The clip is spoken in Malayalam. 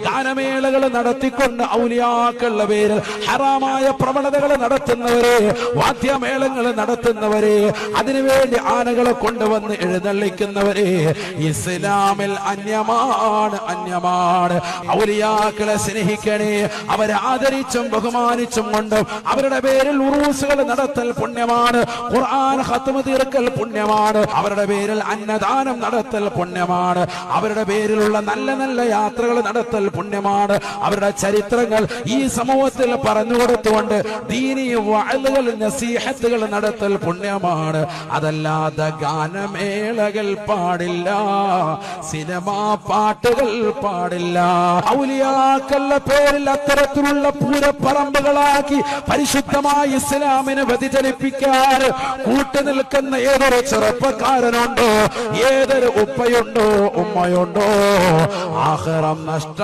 ഗാനമേളകൾ നടത്തിക്കൊണ്ട് ഔലിയാക്കളുടെ പേരിൽ ഹറാമായ പ്രവണതകൾ നടത്തുന്നവരെ, വാദ്യമേളങ്ങൾ നടത്തുന്നവരെ, അതിനുവേണ്ടി ആനകളെ കൊണ്ടുവന്ന് എഴുന്നള്ളിക്കുന്നവരെ ഇസ്ലാമിൽ അന്യമാണ്, അന്യമാണ്. ഔലിയാക്കളെ സ്നേഹിക്കണേ, അവരെ ആദരിച്ചും ബഹുമാനിച്ചും കൊണ്ടും അവരുടെ പേരിൽ ഉറൂസുകൾ നടത്തൽ പുണ്യമാണ്, ഖുർആൻ ഖത്മ തീർക്കൽ പുണ്യമാണ്, അവരുടെ പേരിൽ അന്നദാനം നടത്തൽ പുണ്യമാണ്, അവരുടെ പേരിലുള്ള നല്ല നല്ല യാത്രകൾ നടത്തൽ പുണ്യമാണ്, അവരുടെ ചരിത്രങ്ങൾ ഈ സമൂഹത്തിൽ പറഞ്ഞു കൊടുത്തുകൊണ്ട് ദീനീ വഅലുകൾ നസീഹത്തുകൾ നടത്തൽ പുണ്യമാണ്. അതല്ലാതെ ഗാനമേളകൾ പാടില്ല, സിനിമാ പാട്ടുകൾ പാടില്ല. ഔലിയാക്കളുടെ പേരിൽ അത്തരത്തിലുള്ള പൂരപ്പറമ്പുകളാക്കി പരിശുദ്ധമായ ഇസ്ലാമിനെ വ്യതിചലിപ്പിക്കാൻ കൂട്ടുനിൽക്കുന്ന ഏതൊരു ചെറുപ്പക്കാരനുണ്ടോ, ഏതൊരു ഉപ്പയുണ്ടോ ഉമ്മയുണ്ടോ, ആഖിറം നഷ്ടം.